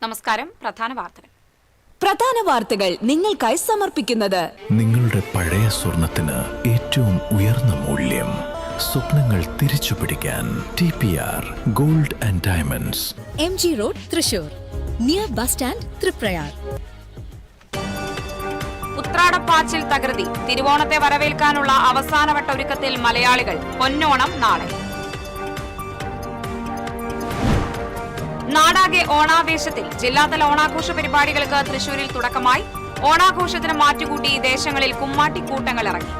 നമസ്കാരം. പ്രധാന വാർത്തകൾ നിങ്ങൾക്കായി സമർപ്പിക്കുന്നത് നിങ്ങളുടെ പഴയ സ്വർണത്തിന് ഏറ്റവും ഉയർന്ന മൂല്യം. സ്വപ്നങ്ങൾ തിരിച്ചു പിടിക്കാൻ TPR gold and diamonds, MG road, Thrissur, near bus stand, Triprayar. ഉത്രാടപ്പാച്ചിൽ തകൃതി. തിരുവോണത്തെ വരവേൽക്കാനുള്ള അവസാനവട്ട ഒരുക്കത്തിൽ മലയാളികൾ. പൊന്നോണം നാളെ. നാടാകെ ഓണാവേശത്തിൽ. ജില്ലാതല ഓണാഘോഷ പരിപാടികൾക്ക് തൃശൂരിൽ തുടക്കമായി. ഓണാഘോഷത്തിന് മാറ്റുകൂട്ടി ദേശങ്ങളിൽ കുമ്മാട്ടിക്കൂട്ടങ്ങൾ ഇറങ്ങി.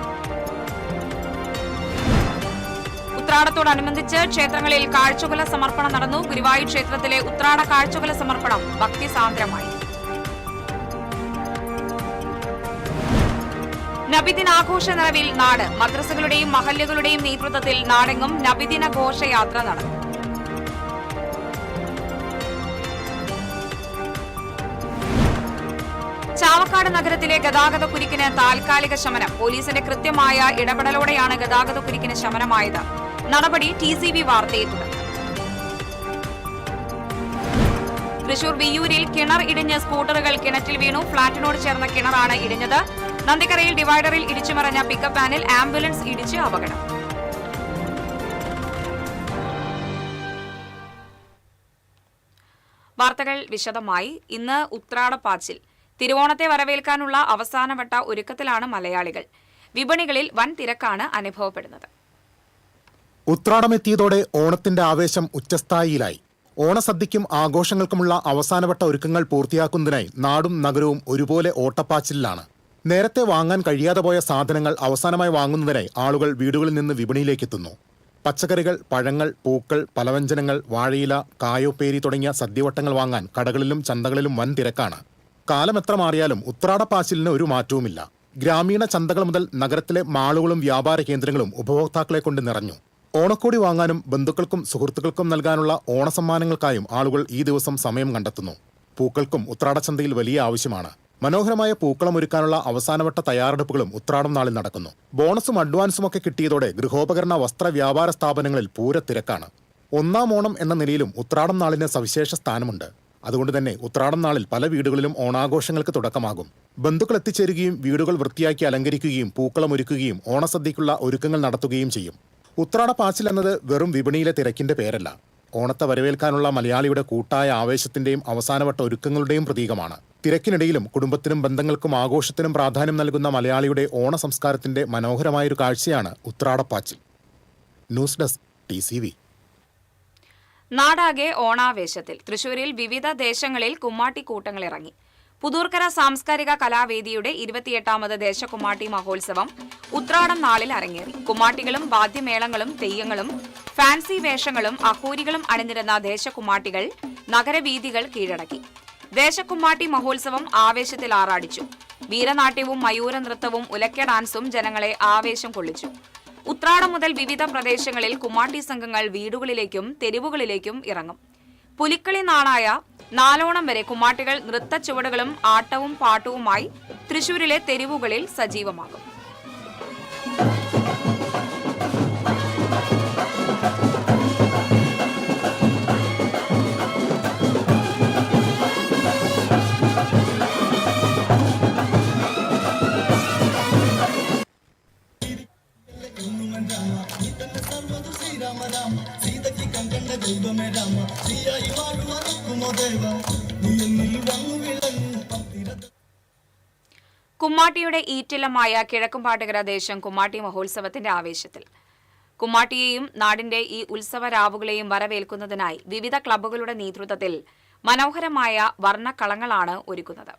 ഉത്രാടത്തോടനുബന്ധിച്ച് ക്ഷേത്രങ്ങളിൽ കാഴ്ചകുല സമർപ്പണം നടന്നു. ഗുരുവായൂർ ക്ഷേത്രത്തിലെ ഉത്രാട കാഴ്ചകുല സമർപ്പണം ഭക്തിസാന്ദ്രമായി. നബിദിനാഘോഷ നിറവിൽ നാട്. മദ്രസകളുടെയും മഹല്ലുകളുടെയും നേതൃത്വത്തിൽ നാടെങ്ങും നബിദിന ഘോഷയാത്ര നടന്നു. ചാവക്കാട് നഗരത്തിലെ ഗതാഗതക്കുരുക്കിന് താൽക്കാലിക ശമനം. പോലീസിന്റെ കൃത്യമായ ഇടപെടലോടെയാണ് ഗതാഗതക്കുരുക്കിന് ശമനമായത്. നടപടി TCB വാർത്തയെ തുടർന്നു. തൃശൂർ വിയ്യൂരിൽ കിണർ ഇടിഞ്ഞ് സ്കൂട്ടറുകൾ കിണറ്റിൽ വീണു. ഫ്ളാറ്റിനോട് ചേർന്ന കിണറാണ് ഇടിഞ്ഞത്. നന്ദിക്കരയിൽ ഡിവൈഡറിൽ ഇടിച്ചുമറിഞ്ഞ പിക്കപ്പ് വാനിൽ ആംബുലൻസ് ഇടിച്ച് അപകടം. വാർത്തകൾ വിശദമായി. ഇന്ന് ഉത്രാടപ്പാച്ചിൽ. തിരുവോണത്തെ വരവേൽക്കാനുള്ള അവസാനവട്ട ഒരുക്കത്തിലാണ് മലയാളികൾ. വിപണികളിൽ വൻ തിരക്കാണ് അനുഭവപ്പെടുന്നത്. ഉത്രാടമെത്തിയതോടെ ഓണത്തിന്റെ ആവേശം ഉച്ചസ്ഥായിയിലായി. ഓണസദ്യയ്ക്കും ആഘോഷങ്ങൾക്കുമുള്ള അവസാനവട്ട ഒരുക്കങ്ങൾ പൂർത്തിയാക്കുന്നതിനായി നാടും നഗരവും ഒരുപോലെ ഓട്ടപ്പാച്ചിലാണ്. നേരത്തെ വാങ്ങാൻ കഴിയാതെ പോയ സാധനങ്ങൾ അവസാനമായി വാങ്ങുന്നതിനായി ആളുകൾ വീടുകളിൽ നിന്ന് വിപണിയിലേക്കെത്തുന്നു. പച്ചക്കറികൾ, പഴങ്ങൾ, പൂക്കൾ, പലവ്യഞ്ജനങ്ങൾ, വാഴയില, കായോപ്പേരി തുടങ്ങിയ സദ്യവട്ടങ്ങൾ വാങ്ങാൻ കടകളിലും ചന്തകളിലും വൻ തിരക്കാണ്. കാലം എത്ര മാറിയാലും ഉത്രാടപ്പാച്ചിലിന് ഒരു മാറ്റവുമില്ല. ഗ്രാമീണ ചന്തകൾ മുതൽ നഗരത്തിലെ മാളുകളും വ്യാപാര കേന്ദ്രങ്ങളും ഉപഭോക്താക്കളെ കൊണ്ട് നിറഞ്ഞു. ഓണക്കോടി വാങ്ങാനും ബന്ധുക്കൾക്കും സുഹൃത്തുക്കൾക്കും നൽകാനുള്ള ഓണസമ്മാനങ്ങൾക്കായും ആളുകൾ ഈ ദിവസം സമയം കണ്ടെത്തുന്നു. പൂക്കൾക്കും ഉത്രാടച്ചന്തയിൽ വലിയ ആവശ്യമാണ്. മനോഹരമായ പൂക്കളം ഒരുക്കാനുള്ള അവസാനവട്ട തയ്യാറെടുപ്പുകളും ഉത്രാടം നാളിൽ നടക്കുന്നു. ബോണസും അഡ്വാൻസുമൊക്കെ കിട്ടിയതോടെ ഗൃഹോപകരണ വസ്ത്ര വ്യാപാര സ്ഥാപനങ്ങളിൽ പൂര തിരക്കാണ്. ഒന്നാം ഓണം എന്ന നിലയിലും ഉത്രാടം നാളിന് സവിശേഷ സ്ഥാനമുണ്ട്. അതുകൊണ്ട് തന്നെ ഉത്രാടം നാളിൽ പല വീടുകളിലും ഓണാഘോഷങ്ങൾക്ക് തുടക്കമാകും. ബന്ധുക്കൾ എത്തിച്ചേരുകയും വീടുകൾ വൃത്തിയാക്കി അലങ്കരിക്കുകയും പൂക്കളം ഒരുക്കുകയും ഓണസദ്യയ്ക്കുള്ള ഒരുക്കങ്ങൾ നടത്തുകയും ചെയ്യും. ഉത്രാടപ്പാച്ചിൽ എന്നത് വെറും വിപണിയിലെ തിരക്കിന്റെ പേരല്ല. ഓണത്തെ വരവേൽക്കാനുള്ള മലയാളിയുടെ കൂട്ടായ ആവേശത്തിന്റെയും അവസാനവട്ട ഒരുക്കങ്ങളുടെയും പ്രതീകമാണ്. തിരക്കിനിടയിലും കുടുംബത്തിനും ബന്ധങ്ങൾക്കും ആഘോഷത്തിനും പ്രാധാന്യം നൽകുന്ന മലയാളിയുടെ ഓണ സംസ്കാരത്തിന്റെ മനോഹരമായൊരു കാഴ്ചയാണ് ഉത്രാടപ്പാച്ചിൽ. News desk TCV. നാടാകെ ഓണാവേശത്തിൽ. തൃശൂരിൽ വിവിധ ദേശങ്ങളിൽ കുമ്മാട്ടിക്കൂട്ടങ്ങൾ ഇറങ്ങി. പുതൂർക്കര സാംസ്കാരിക കലാവേദിയുടെ 28ാമത് ദേശകുമ്മാട്ടി മഹോത്സവം ഉത്രാടം നാളിൽ അരങ്ങേറി. കുമ്മാട്ടികളും വാദ്യമേളങ്ങളും തെയ്യങ്ങളും ഫാൻസി വേഷങ്ങളും അഹൂരികളും അണിനിരുന്ന ദേശകുമ്മാട്ടികൾ നഗരവീഥികൾ കീഴടക്കി. ദേശകുമ്മാട്ടി മഹോത്സവം ആവേശത്തിൽ ആറാടിച്ചു. വീരനാട്യവും മയൂര നൃത്തവും ഉലക്ക ഡാൻസും ജനങ്ങളെ ആവേശം കൊള്ളിച്ചു. ഉത്രാടം മുതൽ വിവിധ പ്രദേശങ്ങളിൽ കുമ്മാട്ടി സംഘങ്ങൾ വീടുകളിലേക്കും തെരുവുകളിലേക്കും ഇറങ്ങും. പുലിക്കളി നാളായ നാലോണം വരെ കുമ്മാട്ടികൾ നൃത്ത ചുവടുകളും ആട്ടവും പാട്ടുവുമായി തൃശൂരിലെ തെരുവുകളിൽ സജീവമാകും. കുമ്മാട്ടിയുടെ ഈറ്റില്ലമായ കിഴക്കുംപാട്ടുകര ദേശം കുമ്മാട്ടി മഹോത്സവത്തിന്റെ ആവേശത്തിൽ. കുമ്മാട്ടിയെയും നാടിന്റെ ഈ ഉത്സവരാവുകളെയും വരവേൽക്കുന്നതിനായി വിവിധ ക്ലബ്ബുകളുടെ നേതൃത്വത്തിൽ മനോഹരമായ വർണ്ണക്കളങ്ങളാണ് ഒരുക്കുന്നത്.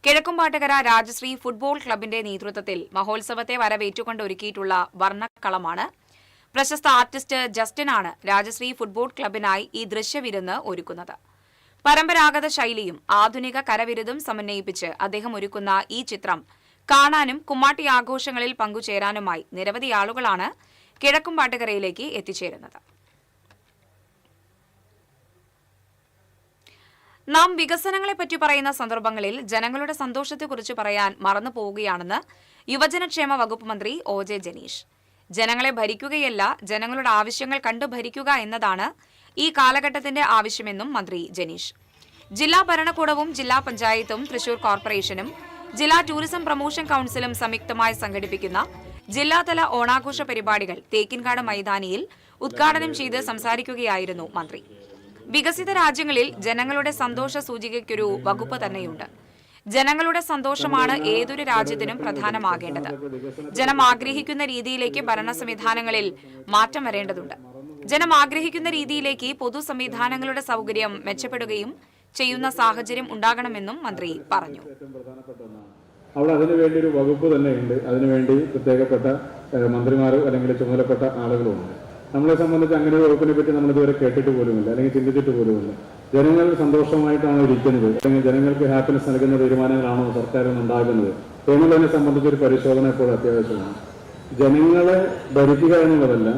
കിഴക്കുംപാട്ടുകര രാജശ്രീ ഫുട്ബോൾ ക്ലബിന്റെ നേതൃത്വത്തിൽ മഹോത്സവത്തെ വരവേറ്റുകൊണ്ട് ഒരുക്കിയിട്ടുള്ള വർണ്ണക്കളമാണ്. പ്രശസ്ത ആർട്ടിസ്റ്റ് ജസ്റ്റിനാണ് രാജശ്രീ ഫുട്ബോൾ ക്ലബിനായി ഈ ദൃശ്യവിരുന്ന് ഒരുക്കുന്നത്. പരമ്പരാഗത ശൈലിയും ആധുനിക കരവിരുതും സമന്വയിപ്പിച്ച് അദ്ദേഹം ഒരുക്കുന്ന ഈ ചിത്രം കാണാനും കുമ്മാട്ടി ആഘോഷങ്ങളിൽ പങ്കുചേരാനുമായി നിരവധി ആളുകളാണ് കിഴക്കുംപാട്ടുകരയിലേക്ക് എത്തിച്ചേരുന്നത്. നാം വികസനങ്ങളെപ്പറ്റി പറയുന്ന സന്ദർഭങ്ങളിൽ ജനങ്ങളുടെ സന്തോഷത്തെക്കുറിച്ച് പറയാൻ മറന്നു പോവുകയാണെന്ന് യുവജനക്ഷേമ വകുപ്പ് മന്ത്രി OJ ജനീഷ്. ജനങ്ങളെ ഭരിക്കുകയല്ല, ജനങ്ങളുടെ ആവശ്യങ്ങൾ കണ്ടു ഭരിക്കുക എന്നതാണ് ഈ കാലഘട്ടത്തിന്റെ ആവശ്യമെന്നും മന്ത്രി ജനീഷ്. ജില്ലാ ഭരണകൂടവും ജില്ലാ പഞ്ചായത്തും തൃശൂർ കോർപ്പറേഷനും ജില്ലാ ടൂറിസം പ്രൊമോഷൻ കൌൺസിലും സംയുക്തമായി സംഘടിപ്പിക്കുന്ന ജില്ലാതല ഓണാഘോഷ പരിപാടികൾ തേക്കിൻകാട് മൈതാനിയിൽ ഉദ്ഘാടനം ചെയ്ത് സംസാരിക്കുകയായിരുന്നു മന്ത്രി. വികസിത രാജ്യങ്ങളിൽ ജനങ്ങളുടെ സന്തോഷ സൂചികയ്ക്കൊരു വകുപ്പ് തന്നെയുണ്ട്. ജനങ്ങളുടെ സന്തോഷമാണ് ഏതൊരു രാജ്യത്തിനും പ്രധാനമാകേണ്ടത്. ജനം ആഗ്രഹിക്കുന്ന രീതിയിലേക്ക് ഭരണ സംവിധാനങ്ങളിൽ മാറ്റം വരേണ്ടതുണ്ട്. ജനം ആഗ്രഹിക്കുന്ന രീതിയിലേക്ക് പൊതു സംവിധാനങ്ങളുടെ സൗകര്യം മെച്ചപ്പെടുകയും ചെയ്യുന്ന സാഹചര്യം ഉണ്ടാകണമെന്നും മന്ത്രി പറഞ്ഞു. അവിടെ അതിനുവേണ്ടി ഒരു വകുപ്പ് തന്നെയുണ്ട്. അതിനുവേണ്ടി പ്രത്യേകപ്പെട്ട മന്ത്രിമാരോ അല്ലെങ്കിൽ ചുമതലപ്പെട്ട ആളുകളുമുണ്ട്. നമ്മളെ സംബന്ധിച്ച് അങ്ങനെ ഒരു വകുപ്പിനെ പറ്റി നമ്മളിതുവരെ കേട്ടിട്ട് പോലുമില്ല, അല്ലെങ്കിൽ ചിന്തിച്ചിട്ട് പോലുമില്ല. ജനങ്ങൾ സന്തോഷമായിട്ടാണോ ഇരിക്കുന്നത്, അല്ലെങ്കിൽ ജനങ്ങൾക്ക് ഹാപ്പിനെസ് നൽകുന്ന തീരുമാനങ്ങളാണോ സർക്കാരിൽ നിന്നുണ്ടാകുന്നത് എന്നുള്ളതിനെ സംബന്ധിച്ചൊരു പരിശോധന എപ്പോഴും അത്യാവശ്യമാണ്. ജനങ്ങളെ ഭരിക്കുക എന്നുള്ളതല്ല,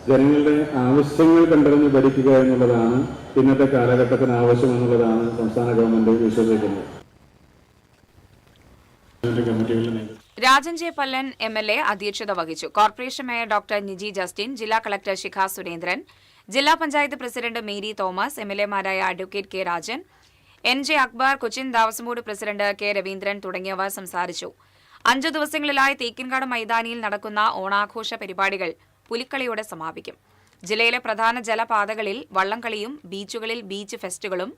ജനങ്ങളുടെ ആവശ്യങ്ങൾ കണ്ടറിഞ്ഞ് ഭരിക്കുക എന്നുള്ളതാണ് ഇന്നത്തെ കാലഘട്ടത്തിന് ആവശ്യമെന്നുള്ളതാണ് സംസ്ഥാന ഗവൺമെന്റ് വിശ്വസിക്കുന്നത്. രാജൻ ജെ പല്ലൻ MLA അധ്യക്ഷത വഹിച്ചു. Corporation mayor doctor Niji Justin, ജില്ലാ കളക്ടർ ശിഖ സുരേന്ദ്രൻ, ജില്ലാ പഞ്ചായത്ത് പ്രസിഡന്റ് മേരി തോമസ്, MLAമാരായ advocate K Rajan, NJ Akbar, Cochin Devaswom board president K Raveendran തുടങ്ങിയവർ സംസാരിച്ചു. 5 ദിവസങ്ങളിലായി തേക്കിൻകാട് മൈതാനിയിൽ നടക്കുന്ന ഓണാഘോഷ പരിപാടികൾ പുലിക്കളിയോടെ സമാപിക്കും. ജില്ലയിലെ പ്രധാന ജലപാതകളിൽ വള്ളംകളിയും ബീച്ചുകളിൽ ബീച്ച് ഫെസ്റ്റുകളും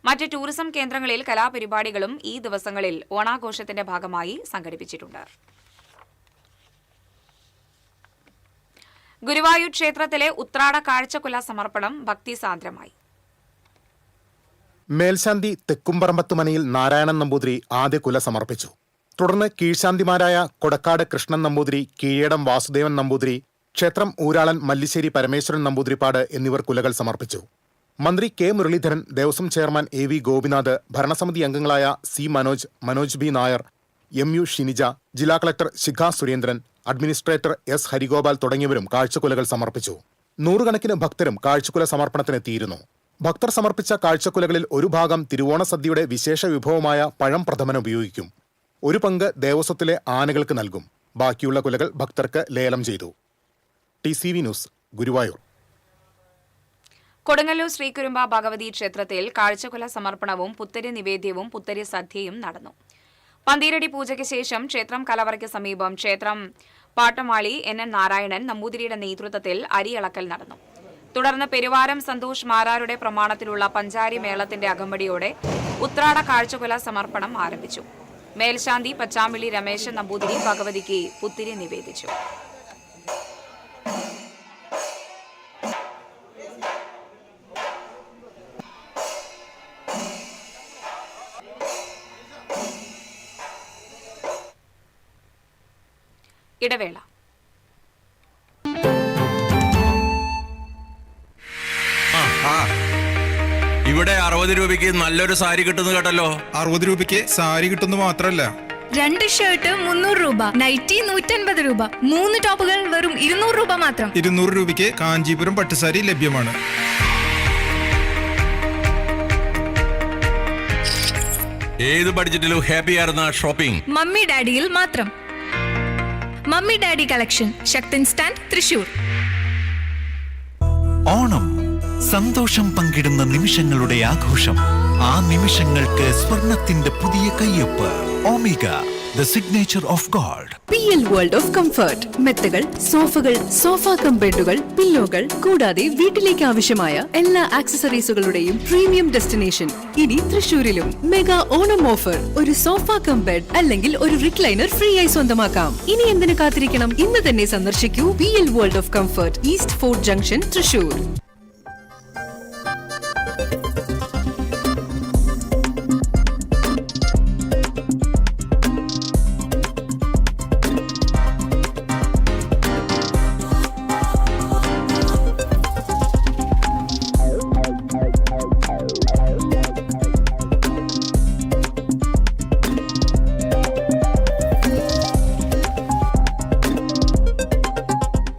മറ്റ് ടൂറിസം കേന്ദ്രങ്ങളിൽ കലാപരിപാടികളും ഈ ദിവസങ്ങളിൽ ഓണാഘോഷത്തിന്റെ ഭാഗമായി സംഘടിപ്പിച്ചിട്ടുണ്ട്. ഗുരുവായൂർ ക്ഷേത്രത്തിലെ ഉത്രാട കാഴ്ചക്കുല സമർപ്പണം ഭക്തിസാന്ദ്രമായി. മേൽശാന്തി തെക്കുംപറമ്പത്തുമനയിൽ നാരായണൻ നമ്പൂതിരി ആദ്യ കുല സമർപ്പിച്ചു. തുടർന്ന് കീഴ്ശാന്തിമാരായ കൊടക്കാട് കൃഷ്ണൻ നമ്പൂതിരി, കീഴേടം വാസുദേവൻ നമ്പൂതിരി, ക്ഷേത്രം ഊരാളൻ മല്ലിശ്ശേരി പരമേശ്വരൻ നമ്പൂതിരിപ്പാട് എന്നിവർ കുലകൾ സമർപ്പിച്ചു. മന്ത്രി K Muraleedharan, Devaswom chairman AV Gopinath, ഭരണസമിതി അംഗങ്ങളായ C Manoj B Nair, MU Shinija, ജില്ലാ collector Shikha Surendran, administrator S Harigopal തുടങ്ങിയവരും കാഴ്ചക്കുലകൾ സമർപ്പിച്ചു. 100 കണക്കിന് ഭക്തരും കാഴ്ചക്കുല സമർപ്പണത്തിനെത്തിയിരുന്നു. ഭക്തർ സമർപ്പിച്ച കാഴ്ചക്കുലകളിൽ ഒരു ഭാഗം തിരുവോണ സദ്യയുടെ വിശേഷ വിഭവമായ പഴം പ്രഥമൻ ഉപയോഗിക്കും. ഒരു പങ്ക് ദേവസ്വത്തിലെ ആനകൾക്ക് നൽകും. ബാക്കിയുള്ള കുലകൾ ഭക്തർക്ക് ലേലം ചെയ്തു. TCV news, Guruvayur. കൊടുങ്ങല്ലൂർ ശ്രീകുരുമ്പ ഭഗവതി ക്ഷേത്രത്തിൽ കാഴ്ചക്കുല സമർപ്പണവും പുത്തരി നിവേദ്യവും പുത്തരി സദ്യയും നടന്നു. പന്തീരടി പൂജയ്ക്ക് ശേഷം ക്ഷേത്രം കലവറയ്ക്ക് സമീപം ക്ഷേത്രം പാട്ടമാളി NN നാരായണൻ നമ്പൂതിരിയുടെ നേതൃത്വത്തിൽ അരിയളക്കൽ നടന്നു. തുടർന്ന് പെരുവാരം സന്തോഷ് മാരാരുടെ പ്രമാണത്തിലുള്ള പഞ്ചാരി മേളത്തിന്റെ അകമ്പടിയോടെ ഉത്രാട കാഴ്ചക്കുല സമർപ്പണം ആരംഭിച്ചു. മേൽശാന്തി പച്ചാമ്പിള്ളി രമേശൻ നമ്പൂതിരി ഭഗവതിക്ക് പുത്തിരി നിവേദിച്ചു. ഇടവേള. ഇവിടെ 60 രൂപയ്ക്ക് നല്ലൊരു സാരി കിട്ടുന്നു കേട്ടല്ലോ. 60 രൂപയ്ക്ക് സാരി കിട്ടുന്നു മാത്രല്ല, 2 ഷർട്ട് 300 രൂപ, നൈറ്റി 150 രൂപ, 3 ടോപ്പുകൾ വെറും 200 രൂപ മാത്രം. 200 രൂപയ്ക്ക് കാഞ്ചീപുരം പട്ടുസാരി ലഭ്യമാണ്. ഏത് ബഡ്ജറ്റിലും ഹാപ്പി ആയിരുന്ന ഷോപ്പിംഗ് മമ്മി ഡാഡിയിൽ മാത്രം. Mummy daddy collection, Sakthan stand, Thrissur. Onam സന്തോഷം പങ്കിടുന്ന നിമിഷങ്ങളുടെ ആഘോഷം. ആ നിമിഷങ്ങൾക്ക് സ്വർണത്തിന്റെ പുതിയ കയ്യൊപ്പ്. Omega, the signature of God. PL World of Comfort. മെത്തകൾ, സോഫകൾ, സോഫ കം ബെഡുകൾ, പില്ലോകൾ കൂടാതെ വീട്ടിലേക്ക് ആവശ്യമായ എല്ലാ ആക്സസറീസുകളുടെയും പ്രീമിയം ഡെസ്റ്റിനേഷൻ ഇനി തൃശൂരിലും. Mega Onam offer. ഒരു സോഫ കം ബെഡ് അല്ലെങ്കിൽ ഒരു റിക്ലൈനർ ഫ്രീ ആയി സ്വന്തമാക്കാം. ഇനി എന്തിനു കാത്തിരിക്കണം? ഇന്ന് തന്നെ സന്ദർശിക്കൂ PL World of Comfort, east fort junction, Thrissur.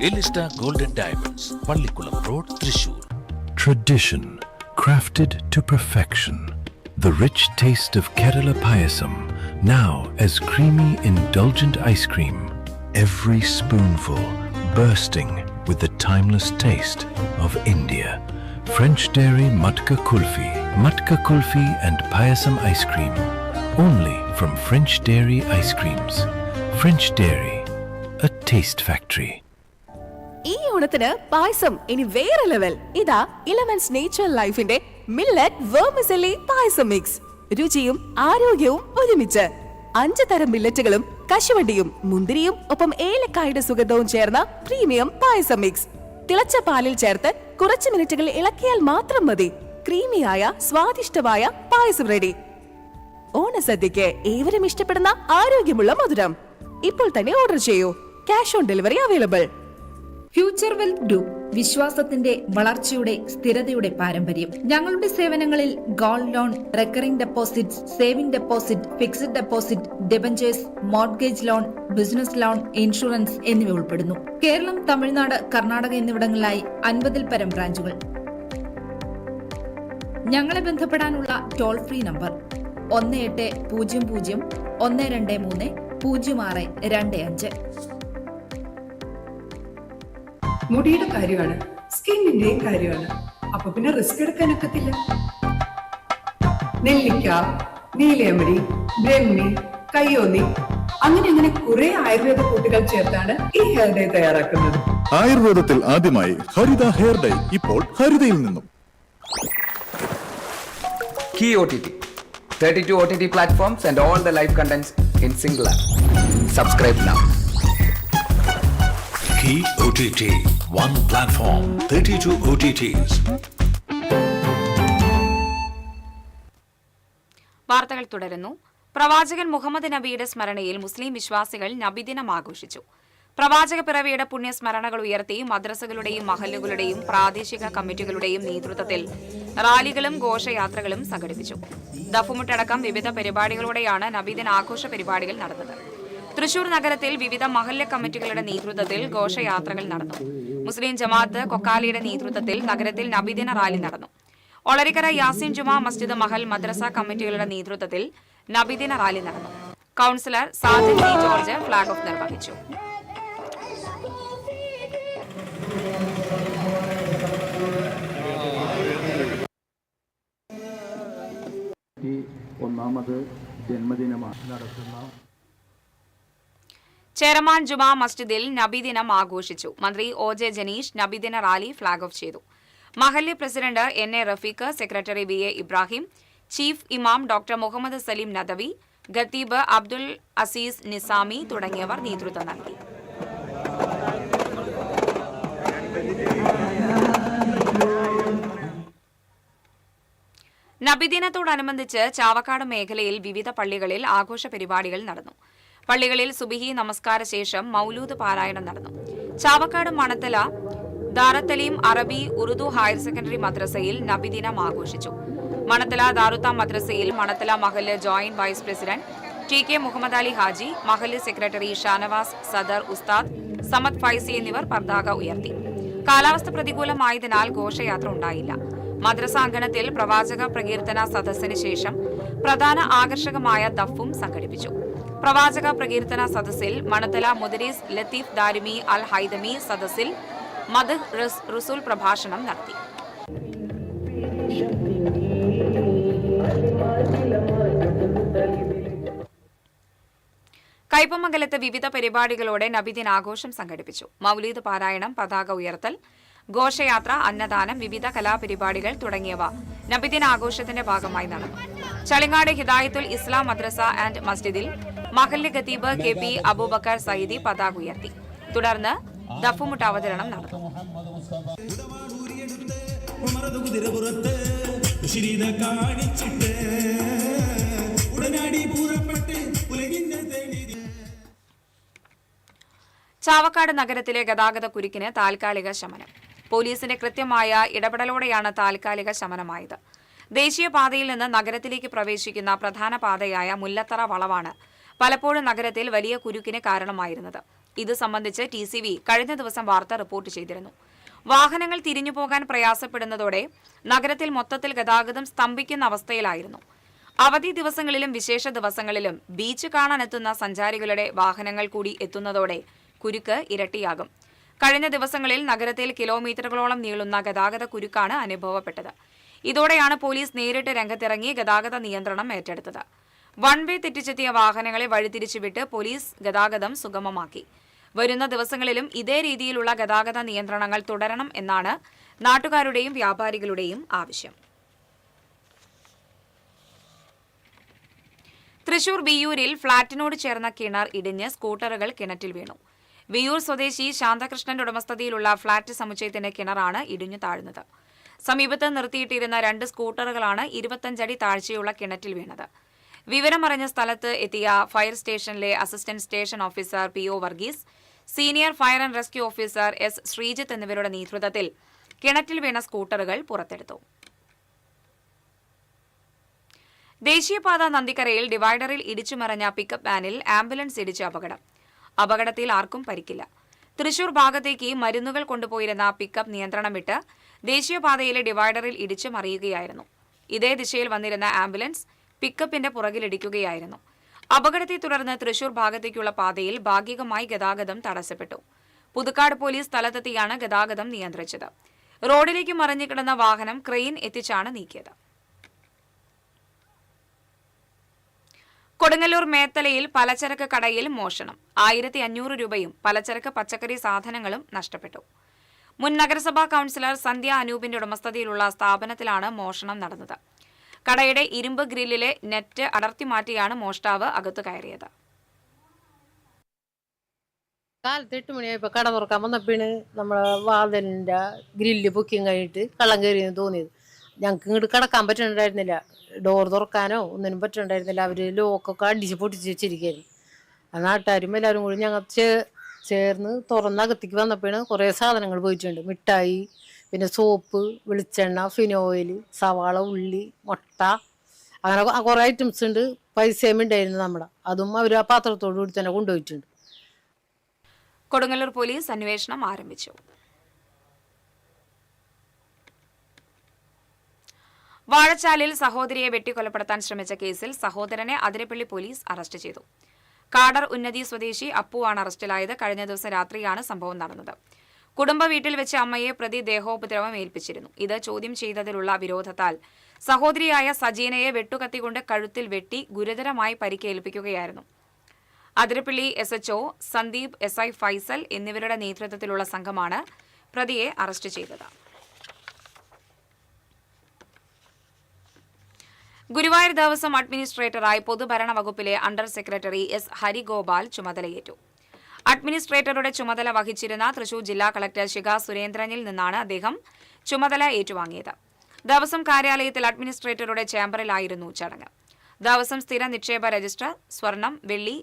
Elista Golden Diamonds, Pallikulam Road, Thrissur. Tradition crafted to perfection. The rich taste of Kerala Payasam, now as creamy, indulgent ice cream. Every spoonful bursting with the timeless taste of India. French Dairy Matka Kulfi. Matka Kulfi and Payasam Ice Cream. Only from French Dairy Ice Creams. French Dairy, a taste factory. ഈ ഓണത്തിന് പായസം ഇനി വേറെ level. ഇതാ elements natural ലൈഫിന്റെ millet vermicelli പായസം mix. രുചിയും ആരോഗ്യവും ഒരുമിച്ച് 5 തരം മില്ലറ്റുകളും കശുവണ്ടിയും മുന്തിരിയും ഒപ്പം ഏലക്കായുടെ സുഗന്ധവും ചേർന്ന പ്രീമിയം പായസം മിക്സ്. തിളച്ച പാലിൽ ചേർത്ത് കുറച്ച് മിനിറ്റുകൾ ഇളക്കിയാൽ മാത്രം മതി. ക്രീമിയായ സ്വാദിഷ്ടമായ പായസം റെഡി. ഓണസദ്യക്ക് ഏവരും ഇഷ്ടപ്പെടുന്ന ആരോഗ്യമുള്ള മധുരം. ഇപ്പോൾ തന്നെ ഓർഡർ ചെയ്യൂ. Cash on delivery available. Future wealth group, വിശ്വാസത്തിന്റെ വളർച്ചയുടെ സ്ഥിരതയുടെ പാരമ്പര്യം. ഞങ്ങളുടെ സേവനങ്ങളിൽ gold loan, recurring deposits, saving deposit, fixed deposit, debentures, mortgage loan, business loan, insurance എന്നിവ ഉൾപ്പെടുന്നു. കേരളം, തമിഴ്നാട്, കർണാടക എന്നിവിടങ്ങളിലായി 50-ൽ പരം ബ്രാഞ്ചുകൾ. ഞങ്ങളെ ബന്ധപ്പെടാനുള്ള ടോൾ ഫ്രീ നമ്പർ 1800-123-0625. മുടിയുടെ കാര്യമാണ്, സ്കിന്നിന്റെയും കാര്യമാണ്. അപ്പൊ പിന്നെ റിസ്ക് എടുക്കാനൊക്കത്തില്ല. നെല്ലിക്ക, നീലയമരി, ബ്രഹ്മി, കയ്യോന്നി, അങ്ങനെ കുറെ ആയുർവേദ കൂട്ടുകൾ ചേർത്താണ് ഈ ഹെയർ ഡേ തയ്യാറാക്കുന്നത്. ആയുർവേദത്തിൽ ആദ്യമായി ഹരിത ഹെയർ ഡൈ ഇപ്പോൾ ഹരിതയിൽ നിന്നും. Key OTT, 32 OTT platforms and all the live contents in single app. Subscribe now. Key OTT, one platform, 32 OTTs. വാർത്തകൾ തുടരുന്നു. പ്രവാചകൻ മുഹമ്മദ് നബിയുടെ സ്മരണയിൽ മുസ്ലിം വിശ്വാസികൾ നബിദിനം ആഘോഷിച്ചു. പ്രവാചക പിറവിയുടെ പുണ്യസ്മരണകൾ ഉയർത്തി മദ്രസകളുടെയും മഹല്ലുകളുടെയും പ്രാദേശിക കമ്മിറ്റികളുടെയും നേതൃത്വത്തിൽ റാലികളും ഘോഷയാത്രകളും സംഘടിപ്പിച്ചു. ദഫുമുട്ടടക്കം വിവിധ പരിപാടികളോടെയാണ് നബിദിന ആഘോഷ പരിപാടികൾ നടന്നത്. തൃശൂർ നഗരത്തിൽ വിവിധ മഹല്ല് കമ്മിറ്റികളുടെ നേതൃത്വത്തിൽ ഘോഷയാത്രകൾ നടന്നു. മുസ്ലിം ജമാഅത്ത് കൊക്കാലിയുടെ നേതൃത്വത്തിൽ നഗരത്തിൽ നബിദിന റാലി നടന്നു. ഒളരിക്കര യാസിൻ ജുമാ മസ്ജിദ് മഹൽ മദ്രസ കമ്മിറ്റികളുടെ നേതൃത്വത്തിൽ നബിദിന റാലി നടന്നു. Councillor Sadiq G George flag off നിർവഹിച്ചു. ഒന്നാമത് ജന്മദിനമാണ് നടത്തുന്ന ചേരമാൻ ജുമാ മസ്ജിദിൽ നബിദിനം ആഘോഷിച്ചു. മന്ത്രി OJ ജനീഷ് നബിദിന റാലി ഫ്ളാഗ് ഓഫ് ചെയ്തു. മഹല്ല് president NA Rafeeq, secretary VA Ibrahim, chief ഇമാം ഡോക്ടർ മുഹമ്മദ് സലീം നദവി, ഖത്തീബ് അബ്ദുൽ അസീസ് നിസാമി തുടങ്ങിയവർ നേതൃത്വം നൽകി. നബിദിനത്തോടനുബന്ധിച്ച് ചാവക്കാട് മേഖലയിൽ വിവിധ പള്ളികളിൽ ആഘോഷ പരിപാടികൾ നടന്നു. പള്ളികളിൽ സുബിഹി നമസ്കാര ശേഷം മൗലൂദ് പാരായണം നടന്നു. ചാവക്കാട് മണത്തല ദാറത്തലീം അറബി ഉറുദു ഹയർ സെക്കൻഡറി മദ്രസയിൽ നബിദിനം ആഘോഷിച്ചു. മണത്തല ദാറുത്ത മദ്രസയിൽ മണത്തല മഹല്ല് joint vice president TK Muhammad Ali Haji, മഹല്ല് സെക്രട്ടറി ഷാനവാസ്, സദർ ഉസ്താദ് സമദ് ഫൈസി എന്നിവർ പതാക ഉയർത്തി. കാലാവസ്ഥ പ്രതികൂലമായതിനാൽ ഘോഷയാത്ര ഉണ്ടായില്ല. മദ്രസ അങ്കണത്തിൽ പ്രവാചക പ്രകീർത്തന സദസ്സിന് ശേഷം പ്രധാന ആകർഷകമായ ദഫും സംഘടിപ്പിച്ചു. പ്രവാചക പ്രകീർത്തന സദസ്സിൽ മണത്തല മുദരീസ് ലത്തീഫ് ദാരിമി അൽ ഹൈദമി സദസ്സിൽ മദ്ഹ് റസൂൽ പ്രഭാഷണം നടത്തി. കയ്പമംഗലത്ത് വിവിധ പരിപാടികളോടെ നബിദിനാഘോഷം സംഘടിപ്പിച്ചു. മൗലീദ് പാരായണം, പതാക ഉയർത്തൽ, ഘോഷയാത്ര, അന്നദാനം, വിവിധ കലാപരിപാടികൾ തുടങ്ങിയവ നബിദിനാഘോഷത്തിന്റെ ഭാഗമായി നടന്നു. ചളിങ്ങാട് ഹിദായത്തുൽ ഇസ്ലാം മദ്രസ ആൻഡ് മസ്ജിദിൽ മഹല്ല് ഖത്തീബ് KP അബൂബക്കർ സയ്യിദി പതാക ഉയർത്തി. തുടർന്ന് ദഫുമുട്ട് അവതരണം നടന്നു. ചാവക്കാട് നഗരത്തിലെ ഗതാഗത കുരുക്കിന് താൽക്കാലിക ശമനം. പോലീസിന്റെ കൃത്യമായ ഇടപെടലോടെയാണ് താൽക്കാലിക ശമനമായത്. ദേശീയപാതയിൽ നിന്ന് നഗരത്തിലേക്ക് പ്രവേശിക്കുന്ന പ്രധാന പാതയായ മുല്ലത്തറ വളവാണ് പലപ്പോഴും നഗരത്തിൽ വലിയ കുരുക്കിന് കാരണമായിരുന്നത്. ഇത് സംബന്ധിച്ച് TCV കഴിഞ്ഞ ദിവസം വാർത്ത റിപ്പോർട്ട് ചെയ്തിരുന്നു. വാഹനങ്ങൾ തിരിഞ്ഞുപോകാൻ പ്രയാസപ്പെടുന്നതോടെ നഗരത്തിൽ മൊത്തത്തിൽ ഗതാഗതം സ്തംഭിക്കുന്ന അവസ്ഥയിലായിരുന്നു. അവധി ദിവസങ്ങളിലും വിശേഷ ദിവസങ്ങളിലും ബീച്ച് കാണാനെത്തുന്ന സഞ്ചാരികളുടെ വാഹനങ്ങൾ കൂടി എത്തുന്നതോടെ കുരുക്ക് ഇരട്ടിയാകും. കഴിഞ്ഞ ദിവസങ്ങളിൽ നഗരത്തിൽ കിലോമീറ്ററുകളോളം നീളുന്ന ഗതാഗത കുരുക്കാണ് അനുഭവപ്പെട്ടത്. ഇതോടെയാണ് പോലീസ് നേരിട്ട് രംഗത്തിറങ്ങി ഗതാഗത നിയന്ത്രണം ഏറ്റെടുത്തത്. വൺ വേ തെറ്റിച്ചെത്തിയ വാഹനങ്ങളെ വഴിതിരിച്ചുവിട്ട് പോലീസ് ഗതാഗതം സുഗമമാക്കി. വരുന്ന ദിവസങ്ങളിലും ഇതേ രീതിയിലുള്ള ഗതാഗത നിയന്ത്രണങ്ങൾ തുടരണം എന്നാണ് നാട്ടുകാരുടെയും വ്യാപാരികളുടെയും ആവശ്യം. തൃശൂർ വിയ്യൂരിൽ ഫ്ളാറ്റിനോട് ചേർന്ന കിണർ ഇടിഞ്ഞ് സ്കൂട്ടറുകൾ കിണറ്റിൽ വീണു. വിയ്യൂർ സ്വദേശി ശാന്തകൃഷ്ണന്റെ ഉടമസ്ഥതയിലുള്ള ഫ്ളാറ്റ് സമുച്ചയത്തിന്റെ കിണറാണ് ഇടിഞ്ഞു താഴ്ന്നത്. സമീപത്ത് നിർത്തിയിട്ടിരുന്ന 2 സ്കൂട്ടറുകളാണ് 25 അടി താഴ്ചയുള്ള കിണറ്റിൽ വീണത്. വിവരമറിഞ്ഞ സ്ഥലത്ത് എത്തിയ ഫയർ സ്റ്റേഷനിലെ assistant station officer PO Varghese, senior fire and rescue officer S Sreejith എന്നിവരുടെ നേതൃത്വത്തിൽ കിണറ്റിൽ വീണ സ്കൂട്ടറുകൾ പുറത്തെടുത്തു. ദേശീയപാത നന്ദിക്കരയിൽ ഡിവൈഡറിൽ ഇടിച്ചുമറിഞ്ഞ പിക്കപ്പ് വാനിൽ ആംബുലൻസ് ഇടിച്ച് അപകടത്തിൽ ആർക്കും പരിക്കില്ല. തൃശൂർ ഭാഗത്തേക്ക് മരുന്നുകൾ കൊണ്ടുപോയിരുന്ന പിക്കപ്പ് നിയന്ത്രണം വിട്ട് ദേശീയപാതയിലെ ഡിവൈഡറിൽ ഇടിച്ചു മറിയുകയായിരുന്നു. ഇതേ ദിശയിൽ വന്നിരുന്ന ആംബുലൻസ് പിക്കപ്പിന്റെ പുറകിലിടിക്കുകയായിരുന്നു. അപകടത്തെ തുടർന്ന് തൃശൂർ ഭാഗത്തേക്കുള്ള പാതയിൽ ഭാഗികമായി ഗതാഗതം തടസ്സപ്പെട്ടു. പുതുക്കാട് പോലീസ് സ്ഥലത്തെത്തിയാണ് ഗതാഗതം നിയന്ത്രിച്ചത്. റോഡിലേക്ക് മറിഞ്ഞുകിടന്ന വാഹനം ക്രെയിൻ എത്തിച്ചാണ് നീക്കിയത്. കൊടുങ്ങല്ലൂർ മേത്തലയിൽ പലചരക്ക് കടയിൽ മോഷണം. 1500 രൂപയും പലചരക്ക് പച്ചക്കറി സാധനങ്ങളും നഷ്ടപ്പെട്ടു. മുൻ നഗരസഭാ കൌൺസിലർ സന്ധ്യ അനൂപിന്റെ ഉടമസ്ഥതയിലുള്ള സ്ഥാപനത്തിലാണ് മോഷണം നടന്നത്. കടയുടെ ഇരുമ്പ് ഗ്രില്ലിലെ നെറ്റ് അടർത്തി മാറ്റിയാണ് മോഷ്ടാവ് അകത്തു കയറിയത്. കാലത്ത് 8 മണിയായപ്പോൾ കട തുറക്കാൻ വന്നപ്പോഴാണ് നമ്മളെ വാതിലിൻ്റെ ഗ്രില്ല് പൊക്കിയും കഴിഞ്ഞിട്ട് കള്ളം കയറിയെന്ന് തോന്നിയത്. ഞങ്ങൾക്ക് ഇങ്ങോട്ട് കിടക്കാൻ പറ്റുന്നുണ്ടായിരുന്നില്ല, ഡോർ തുറക്കാനോ ഒന്നിനും പറ്റുന്നുണ്ടായിരുന്നില്ല. അവർ ലോക്കൊക്കെ അടിച്ച് പൊട്ടിച്ച് വെച്ചിരിക്കുകയായിരുന്നു. ആ നാട്ടുകാരും എല്ലാവരും കൂടി ഞങ്ങൾ ചേർന്ന് തുറന്നകത്തേക്ക് വന്നപ്പോഴാണ് കുറേ സാധനങ്ങൾ പോയിട്ടുണ്ട്. മിഠായി, പിന്നെ സോപ്പ്, വെളിച്ചെണ്ണ, ഫിനോയിൽ, സവാള, ഉള്ളി, മുട്ട, അങ്ങനെ കുറേ ഐറ്റംസ് ഉണ്ട്. പൈസയും ഉണ്ടായിരുന്നു നമ്മുടെ, അതും അവർ ആ പാത്രത്തോടു കൂടി തന്നെ കൊണ്ടുപോയിട്ടുണ്ട്. കൊടുങ്ങല്ലൂർ പോലീസ് അന്വേഷണം ആരംഭിച്ചു. വാഴച്ചാലിൽ സഹോദരിയെ വെട്ടിക്കൊലപ്പെടുത്താൻ ശ്രമിച്ച കേസിൽ സഹോദരനെ അതിരപ്പള്ളി പോലീസ് അറസ്റ്റ് ചെയ്തു. കാടർ ഉന്നതി സ്വദേശി അപ്പുവാണ് അറസ്റ്റിലായത്. കഴിഞ്ഞ ദിവസം രാത്രിയാണ് സംഭവം നടന്നത്. കുടുംബ വീട്ടിൽ വെച്ച് അമ്മയെ പ്രതി ദേഹോപദ്രവം ഏൽപ്പിച്ചിരുന്നു. ഇത് ചോദ്യം ചെയ്തതിലുള്ള വിരോധത്താൽ സഹോദരിയായ സജീനയെ വെട്ടുകത്തികൊണ്ട് കഴുത്തിൽ വെട്ടി ഗുരുതരമായി പരിക്കേൽപ്പിക്കുകയായിരുന്നു. അതിരപ്പള്ളി SHO സന്ദീപ്, SI ഫൈസൽ എന്നിവരുടെ നേതൃത്വത്തിലുള്ള സംഘമാണ് പ്രതിയെ അറസ്റ്റ് ചെയ്തത്. ഗുരുവായൂർ ദേവസ്വം അഡ്മിനിസ്ട്രേറ്ററായി പൊതുഭരണ വകുപ്പിലെ അണ്ടർ സെക്രട്ടറി S ഹരിഗോപാൽ ചുമതലയേറ്റു. അഡ്മിനിസ്ട്രേറ്ററുടെ ചുമതല വഹിച്ചിരുന്ന തൃശൂർ ജില്ലാ കളക്ടർ ശിഖ സുരേന്ദ്രനിൽ നിന്നാണ് അദ്ദേഹം ചുമതല ഏറ്റുവാങ്ങിയത്. ദേവസ്വം കാര്യാലയത്തിൽ അഡ്മിനിസ്ട്രേറ്ററുടെ ചേംബറിലായിരുന്നു ചടങ്ങ്. ദേവസ്വം സ്ഥിര നിക്ഷേപ രജിസ്റ്റർ, സ്വർണം, വെള്ളി,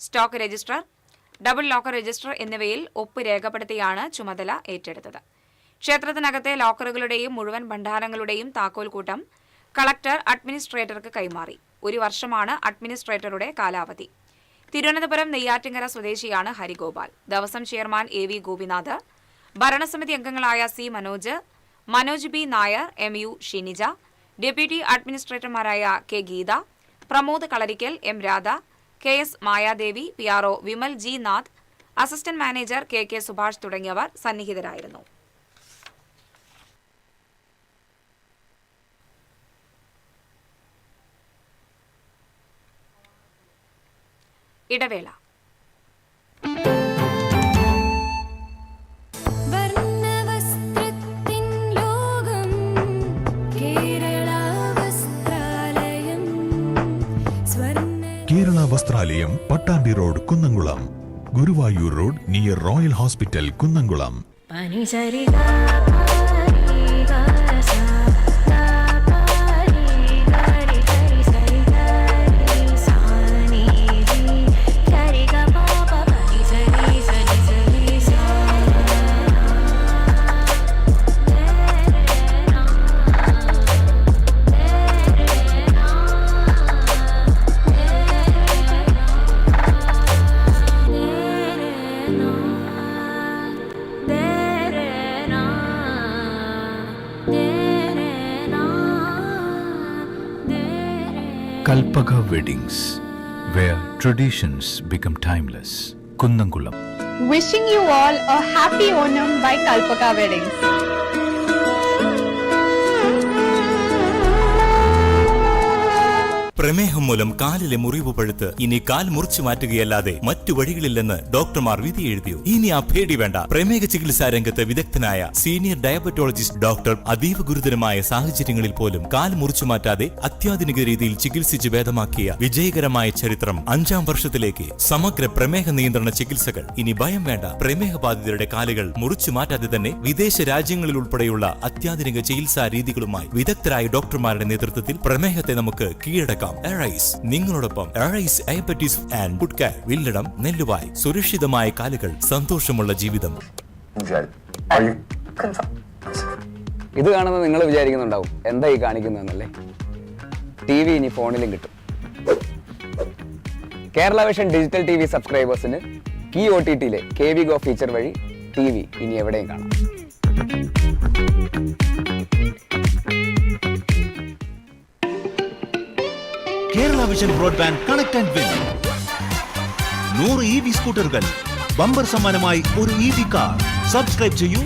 stock register, double locker register എന്നിവയിൽ ഒപ്പ് രേഖപ്പെടുത്തിയാണ് ചുമതല ഏറ്റെടുത്തത്. ക്ഷേത്രത്തിനകത്തെ ലോക്കറുകളുടെയും മുഴുവൻ ഭണ്ഡാരങ്ങളുടെയും താക്കോൽക്കൂട്ടം കളക്ടർ അഡ്മിനിസ്ട്രേറ്റർക്ക് കൈമാറി. 1 വർഷമാണ് അഡ്മിനിസ്ട്രേറ്ററുടെ കാലാവധി. തിരുവനന്തപുരം നെയ്യാറ്റിങ്കര സ്വദേശിയാണ് ഹരിഗോപാൽ. ദേവസ്വം ചെയർമാൻ AV ഗോപിനാഥ്, ഭരണസമിതി അംഗങ്ങളായ C Manoj, Manoj B Nair, MU Shinija, deputy അഡ്മിനിസ്ട്രേറ്റർമാരായ K Geetha, Pramod Kalarikkal, M Radha, KS Mayadevi, PRO Vimal G Nath, assistant manager KK Subhash തുടങ്ങിയവർ സന്നിഹിതരായിരുന്നു. ഇടവേള. Kerala Vasthralayam, Pattambi road, Kunnamkulam. Guruvayur road near royal hospital, Kunnamkulam. Kalpaka Weddings, where traditions become timeless. Kundangulam. Wishing you all a happy Onam by Kalpaka Weddings. പ്രമേഹം മൂലം കാലിലെ മുറിവ് പഴുത്ത് ഇനി കാൽ മുറിച്ചു മാറ്റുകയല്ലാതെ മറ്റു വഴികളില്ലെന്ന് ഡോക്ടർമാർ വിധി എഴുതിയോ? ഇനി ആ പേടി വേണ്ട. പ്രമേഹ ചികിത്സാ രംഗത്ത് വിദഗ്ധനായ സീനിയർ ഡയബറ്റോളജിസ്റ്റ് ഡോക്ടർ അതീവ ഗുരുതരമായ സാഹചര്യങ്ങളിൽ പോലും കാൽ മുറിച്ചു മാറ്റാതെ അത്യാധുനിക രീതിയിൽ ചികിത്സിച്ച് ഭേദമാക്കിയ വിജയകരമായ ചരിത്രം 5ാം വർഷത്തിലേക്ക്. സമഗ്ര പ്രമേഹ നിയന്ത്രണ ചികിത്സകൾ. ഇനി ഭയം വേണ്ട. പ്രമേഹ ബാധിതരുടെ കാലുകൾ മുറിച്ചു മാറ്റാതെ തന്നെ വിദേശ രാജ്യങ്ങളിൽ ഉൾപ്പെടെയുള്ള അത്യാധുനിക ചികിത്സാ രീതികളുമായി വിദഗ്ധരായ ഡോക്ടർമാരുടെ നേതൃത്വത്തിൽ പ്രമേഹത്തെ നമുക്ക് കീഴടക്കാം. എറൈസ് നിങ്ങളോടൊപ്പം. Arise diabetes and food care, Villadam, Nelluvai. സുരക്ഷിതമായ കാലുകൾ, സന്തോഷമുള്ള ജീവിതം. ഇത് കാണുന്നത് നിങ്ങൾ വിചാരിക്കുന്നുണ്ടാവും എന്താ ഈ കാണിക്കുന്നതെന്നല്ലേ. TV ഇനി ഫോണിലും കിട്ടും. കേരള വിഷൻ ഡിജിറ്റൽ TV സബ്സ്ക്രൈബേഴ്സിന് കീ OTTയിലെ KV Go ഫീച്ചർ വഴി TV ഇനി എവിടെയും കാണാം. Kerala vision broadband connect and win. 100 EV സ്കൂട്ടറുകൾ, ബമ്പർ സമ്മാനമായി ഒരു EV കാർ. സബ്സ്ക്രൈബ് ചെയ്യൂ,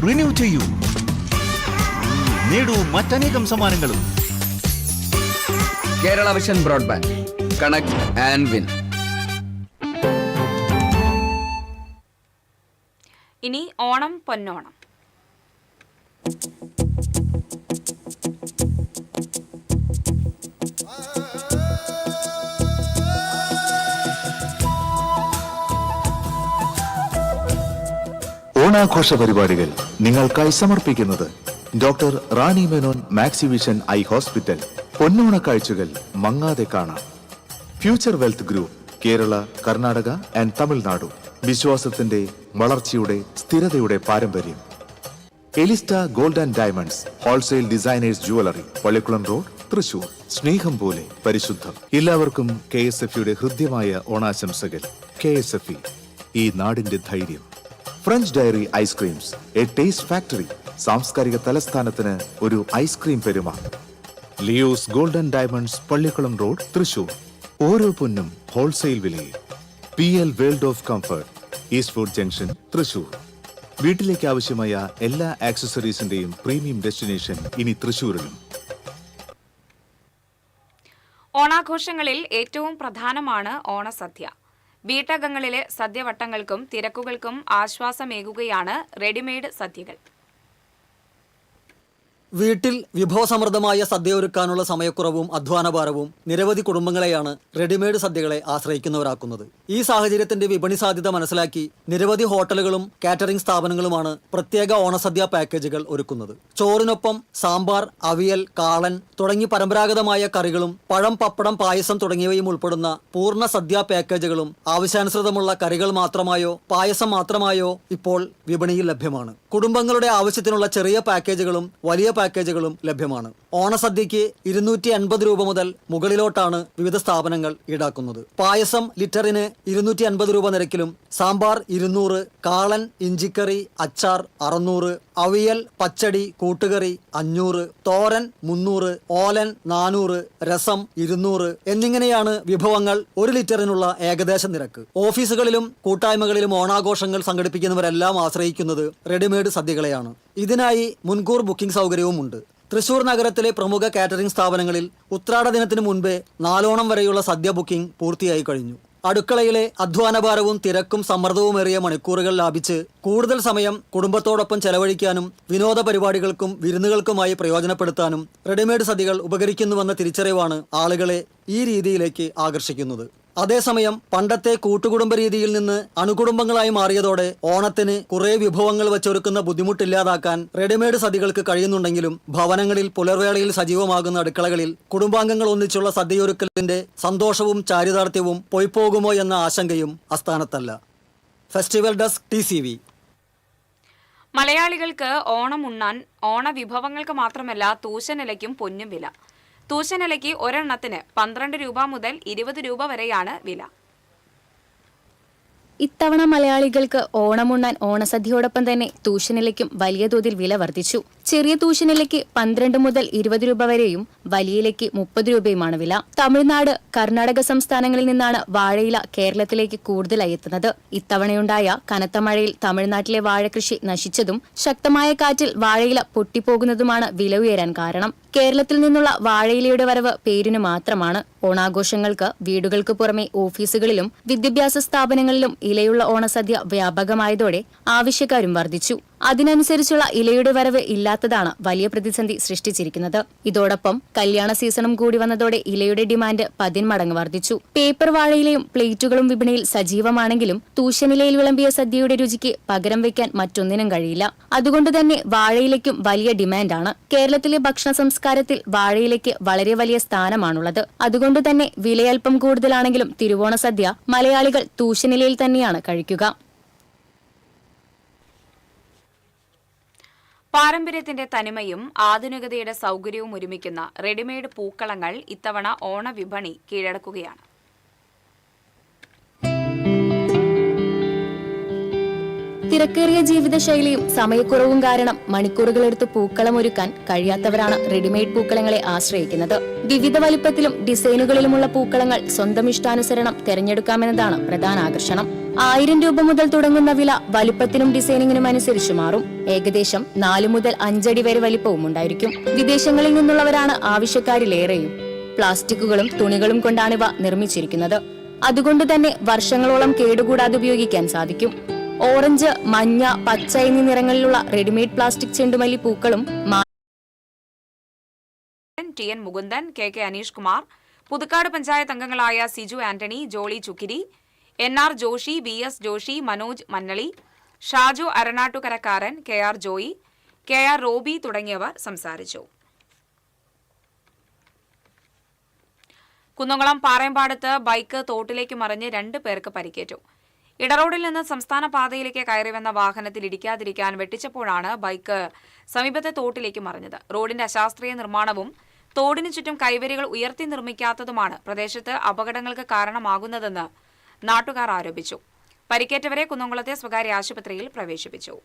റിന്യൂ ചെയ്യൂ, നേടൂ മറ്റനേകം സമ്മാനങ്ങളും. Kerala vision broadband connect and win. ഇനി ഓണം പൊന്നോണം. ഓണാഘോഷ പരിപാടികൾ നിങ്ങൾക്കായി സമർപ്പിക്കുന്നത് doctor Rani Menon Maxivision eye hospital. പൊന്നോണ കാഴ്ചകൾ മങ്ങാതെ കാണാം. Future wealth group, Kerala, Karnataka and Tamil Nadu. വിശ്വാസത്തിന്റെ, വളർച്ചയുടെ, സ്ഥിരതയുടെ പാരമ്പര്യം. Elista gold and diamonds wholesale designers jewellery, Pallikkulam road, Thrissur. സ്നേഹം പോലെ പരിശുദ്ധം. എല്ലാവർക്കും KSFEയുടെ ഹൃദ്യമായ ഓണാശംസകൾ. KSFE, ഈ നാടിന്റെ ധൈര്യം. French dairy ice creams, a taste factory. സാംസ്കാരിക തലസ്ഥാനത്തിന് ഒരു ഐസ്ക്രീം പെരുമ. Leo's golden diamonds, Pallikkulam road, Thrissur. ഓരോ പൊന്നും ഹോൾസെയിൽ വിലയിൽ. PL world of comfort, east fort junction, Thrissur. വീട്ടിലേക്ക് ആവശ്യമായ എല്ലാ ആക്സസറീസിന്റെയും പ്രീമിയം ഡെസ്റ്റിനേഷൻ ഇനി തൃശൂരിലും. ഓണാഘോഷങ്ങളിൽ ഏറ്റവും പ്രധാനമാണ് ഓണസദ്യ. വീട്ടകങ്ങളിലെ സദ്യവട്ടങ്ങൾക്കും തിരക്കുകൾക്കും ആശ്വാസമേകുകയാണ് റെഡിമെയ്ഡ് സദ്യകൾ. വീട്ടിൽ വിഭവസമൃദ്ധമായ സദ്യ ഒരുക്കാനുള്ള സമയക്കുറവും അധ്വാനഭാരവും നിരവധി കുടുംബങ്ങളെയാണ് റെഡിമെയ്ഡ് സദ്യകളെ ആശ്രയിക്കുന്നവരാക്കുന്നത്. ഈ സാഹചര്യത്തിന്റെ വിപണി സാധ്യത മനസ്സിലാക്കി നിരവധി ഹോട്ടലുകളും കാറ്ററിംഗ് സ്ഥാപനങ്ങളുമാണ് പ്രത്യേക ഓണസദ്യ പാക്കേജുകൾ ഒരുക്കുന്നത്. ചോറിനൊപ്പം സാമ്പാർ, അവിയൽ, കാളൻ തുടങ്ങി പരമ്പരാഗതമായ കറികളും പഴം, പപ്പടം, പായസം തുടങ്ങിയവയും ഉൾപ്പെടുന്ന പൂർണ്ണ സദ്യ പാക്കേജുകളും ആവശ്യാനുസൃതമുള്ള കറികൾ മാത്രമായോ പായസം മാത്രമായോ ഇപ്പോൾ വിപണിയിൽ ലഭ്യമാണ്. കുടുംബങ്ങളുടെ ആവശ്യത്തിനുള്ള ചെറിയ പാക്കേജുകളും വലിയ പാക്കേജുകളും ലഭ്യമാണ്. ഓണസദ്യയ്ക്ക് 250 രൂപ മുതൽ മുകളിലോട്ടാണ് വിവിധ സ്ഥാപനങ്ങൾ ഈടാക്കുന്നത്. പായസം ലിറ്ററിന് 250 രൂപ നിരക്കിലും, സാമ്പാർ 200, കാളൻ, ഇഞ്ചിക്കറി, അച്ചാർ 600, അവിയൽ, പച്ചടി, കൂട്ടുകറി 500, തോരൻ 300, ഓലൻ 400, രസം 200 എന്നിങ്ങനെയാണ് വിഭവങ്ങൾ 1 ലിറ്ററിനുള്ള ഏകദേശ നിരക്ക്. ഓഫീസുകളിലും കൂട്ടായ്മകളിലും ഓണാഘോഷങ്ങൾ സംഘടിപ്പിക്കുന്നവരെല്ലാം ആശ്രയിക്കുന്നത് റെഡിമെയ്ഡ് സദ്യകളെയാണ്. ഇതിനായി മുൻകൂർ ബുക്കിംഗ് സൗകര്യവുമുണ്ട്. തൃശൂർ നഗരത്തിലെ പ്രമുഖ കാറ്ററിംഗ് സ്ഥാപനങ്ങളിൽ ഉത്രാട ദിനത്തിന് മുൻപേ നാലോണം വരെയുള്ള സദ്യ ബുക്കിംഗ് പൂർത്തിയായി കഴിഞ്ഞു. അടുക്കളയിലെ അധ്വാനഭാരവും തിരക്കും സമ്മർദ്ദവുമേറിയ മണിക്കൂറുകൾ ലാഭിച്ച് കൂടുതൽ സമയം കുടുംബത്തോടൊപ്പം ചെലവഴിക്കാനും വിനോദ പരിപാടികൾക്കും വിരുന്നുകൾക്കുമായി പ്രയോജനപ്പെടുത്താനും റെഡിമെയ്ഡ് സദ്യകൾ ഉപകരിക്കുന്നുവെന്ന തിരിച്ചറിവാണ് ആളുകളെ ഈ രീതിയിലേക്ക് ആകർഷിക്കുന്നത്. അതേസമയം പണ്ടത്തെ കൂട്ടുകുടുംബ രീതിയിൽ നിന്ന് അണുകുടുംബങ്ങളായി മാറിയതോടെ ഓണത്തിന് കുറെ വിഭവങ്ങൾ വെച്ചൊരുക്കുന്ന ബുദ്ധിമുട്ടില്ലാതാക്കാൻ റെഡിമെയ്ഡ് സദ്യകൾക്ക് കഴിയുന്നുണ്ടെങ്കിലും ഭവനങ്ങളിൽ പുലർവേളയിൽ സജീവമാകുന്ന അടുക്കളകളിൽ കുടുംബാംഗങ്ങൾ ഒന്നിച്ചുള്ള സദ്യയൊരുക്കലിന്റെ സന്തോഷവും ചാരിതാർത്ഥ്യവും പൊയ്പോകുമോ എന്ന ആശങ്കയും അസ്ഥാനത്തല്ല. Festival desk TCV. മലയാളികൾക്ക് ഓണം ഉണ്ണാൻ ഓണവിഭവങ്ങൾക്ക് മാത്രമല്ല തൂശനിലയ്ക്കും പൊന്നും വില. തൂശനിലയ്ക്ക് ഒരെണ്ണത്തിന് 12 രൂപ മുതൽ 20 രൂപ വരെയാണ് വില. ഇത്തവണ മലയാളികൾക്ക് ഓണമുണ്ണാൻ ഓണസദ്യയോടൊപ്പം തന്നെ തൂശനിലയ്ക്കും വലിയ തോതിൽ വില വർദ്ധിച്ചു. ചെറിയ തൂശനിലയ്ക്ക് 12 മുതൽ 20 രൂപ വരെയും വലിയയിലയ്ക്ക് 30 രൂപയുമാണ് വില. തമിഴ്നാട്, കർണാടക സംസ്ഥാനങ്ങളിൽ നിന്നാണ് വാഴയില കേരളത്തിലേക്ക് കൂടുതലായി എത്തുന്നത്. ഇത്തവണയുണ്ടായ കനത്ത മഴയിൽ തമിഴ്നാട്ടിലെ വാഴകൃഷി നശിച്ചതും ശക്തമായ കാറ്റിൽ വാഴയില പൊട്ടിപ്പോകുന്നതുമാണ് വില ഉയരാൻ കാരണം. കേരളത്തിൽ നിന്നുള്ള വാഴയിലയുടെ വരവ് പേരിനു മാത്രമാണ്. ഓണാഘോഷങ്ങൾക്ക് വീടുകൾക്ക് പുറമെ ഓഫീസുകളിലും വിദ്യാഭ്യാസ സ്ഥാപനങ്ങളിലും ഇലയുള്ള ഓണസദ്യ വ്യാപകമായതോടെ ആവശ്യക്കാരും വർദ്ധിച്ചു. അതിനനുസരിച്ചുള്ള ഇലയുടെ വരവ് ഇല്ലാത്തതാണ് വലിയ പ്രതിസന്ധി സൃഷ്ടിച്ചിരിക്കുന്നത്. ഇതോടൊപ്പം കല്യാണ സീസണും കൂടി വന്നതോടെ ഇലയുടെ ഡിമാൻഡ് 10 മടങ്ങ് വർദ്ധിച്ചു. പേപ്പർ വാഴയിലയും പ്ലേറ്റുകളും വിപണിയിൽ സജീവമാണെങ്കിലും തൂശനിലയിൽ വിളമ്പിയ സദ്യയുടെ രുചിക്ക് പകരം വയ്ക്കാൻ മറ്റൊന്നിനും കഴിയില്ല. അതുകൊണ്ടുതന്നെ വാഴയിലയ്ക്കും വലിയ ഡിമാൻഡാണ്. കേരളത്തിലെ ഭക്ഷണ സംസ്കാരത്തിൽ വാഴയിലയ്ക്ക് വളരെ വലിയ സ്ഥാനമാണുള്ളത്. അതുകൊണ്ടുതന്നെ വിലയൽപ്പം കൂടുതലാണെങ്കിലും തിരുവോണ സദ്യ മലയാളികൾ തൂശനിലയിൽ തന്നെയാണ് കഴിക്കുക. പാരമ്പര്യത്തിന്റെ തനിമയും ആധുനികതയുടെ സൗകര്യവും ഒരുമിക്കുന്ന റെഡിമെയ്ഡ് പൂക്കളങ്ങൾ ഇത്തവണ ഓണവിപണി കീഴടക്കുകയാണ്. തിരക്കേറിയ ജീവിതശൈലിയും സമയക്കുറവും കാരണം മണിക്കൂറുകളെടുത്ത് പൂക്കളം ഒരുക്കാൻ കഴിയാത്തവരാണ് റെഡിമെയ്ഡ് പൂക്കളങ്ങളെ ആശ്രയിക്കുന്നത്. വിവിധ വലിപ്പത്തിലും ഡിസൈനുകളിലുമുള്ള പൂക്കളങ്ങൾ സ്വന്തം ഇഷ്ടാനുസരണം തെരഞ്ഞെടുക്കാമെന്നതാണ് പ്രധാന ആകർഷണം. 1000 രൂപ മുതൽ തുടങ്ങുന്ന വില വലിപ്പത്തിനും ഡിസൈനിങ്ങിനും അനുസരിച്ച് മാറും. ഏകദേശം 4 മുതൽ 5 അടി വരെ വലിപ്പവും ഉണ്ടായിരിക്കും. വിദേശങ്ങളിൽ നിന്നുള്ളവരാണ് ആവശ്യക്കാരിലേറെയും. പ്ലാസ്റ്റിക്കുകളും തുണികളും കൊണ്ടാണിവ നിർമ്മിച്ചിരിക്കുന്നത്. അതുകൊണ്ടുതന്നെ വർഷങ്ങളോളം കേടുകൂടാതെ ഉപയോഗിക്കാൻ സാധിക്കും. ഓറഞ്ച്, മഞ്ഞ, പച്ച എന്നീ നിറങ്ങളിലുള്ള റെഡിമെയ്ഡ് പ്ലാസ്റ്റിക് ചെണ്ടുമല്ലി പൂക്കളും T N Mukundan, K K Aneesh Kumar, Puthukkad panchayat അംഗങ്ങളായ Siju Antony, Joly Chukkiri, NR Joshy, BS Joshy, Manoj Mannali, Shaju Aranattukarakkaran, KR Joy, KR Roby തുടങ്ങിയവർ സംസാരിച്ചു. കുന്നംകുളം പാറയമ്പാടത്ത് ബൈക്ക് തോട്ടിലേക്ക് മറിഞ്ഞ് 2 പേർക്ക് പരിക്കേറ്റു. ഇടറോഡിൽ നിന്ന് സംസ്ഥാന പാതയിലേക്ക് കയറി വന്ന വാഹനത്തിൽ ഇടിക്കാതിരിക്കാൻ വെട്ടിച്ചപ്പോഴാണ് ബൈക്ക് സമീപത്തെ തോട്ടിലേക്ക് മറിഞ്ഞത്. റോഡിന്റെ അശാസ്ത്രീയ നിർമ്മാണവും തോടിനു ചുറ്റും കൈവരികൾ ഉയർത്തി നിർമ്മിക്കാത്തതുമാണ് പ്രദേശത്ത് അപകടങ്ങൾക്ക് കാരണമാകുന്നതെന്ന് നാട്ടുകാർ ആരോപിച്ചു. പരിക്കേറ്റവരെ കുന്നംകുളത്തെ സ്വകാര്യ ആശുപത്രിയിൽ പ്രവേശിപ്പിച്ചു.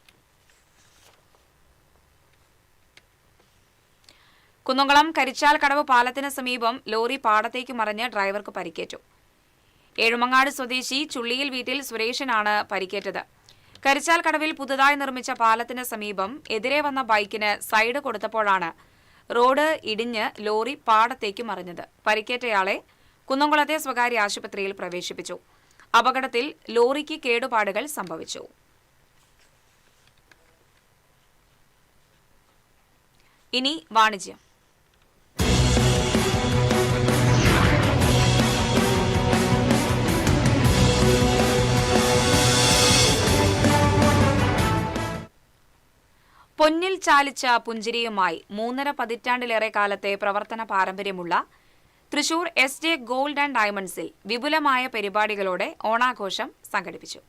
കുന്നംകുളം കരിച്ചാൽ കടവ് പാലത്തിന് സമീപം ലോറി പാടത്തേക്ക് മറിഞ്ഞ് ഡ്രൈവർക്ക് പരിക്കേറ്റു. ഏഴുമങ്ങാട് സ്വദേശി ചുള്ളിയിൽ വീട്ടിൽ സുരേഷിനാണ് പരിക്കേറ്റത്. കരിച്ചാൽ കടവിൽ പുതുതായി നിർമ്മിച്ച പാലത്തിന് സമീപം എതിരെ വന്ന ബൈക്കിന് സൈഡ് കൊടുത്തപ്പോഴാണ് റോഡ് ഇടിഞ്ഞ് ലോറി പാടത്തേക്ക് മറിഞ്ഞത്. പരിക്കേറ്റയാളെ കുന്നംകുളത്തെ സ്വകാര്യ ആശുപത്രിയിൽ പ്രവേശിപ്പിച്ചു. അപകടത്തിൽ ലോറിക്ക് കേടുപാടുകൾ സംഭവിച്ചു. ഇനി വാണിജ്യം. പൊന്നിൽ ചാലിച്ച പുഞ്ചിരിയുമായി 3.5 പതിറ്റാണ്ടിലേറെ കാലത്തെ പ്രവർത്തന പാരമ്പര്യമുള്ള തൃശൂർ SJ ഗോൾഡ് ആൻഡ് ഡയമണ്ട്സിൽ വിപുലമായ പരിപാടികളോടെ ഓണാഘോഷം സംഘടിപ്പിച്ചു.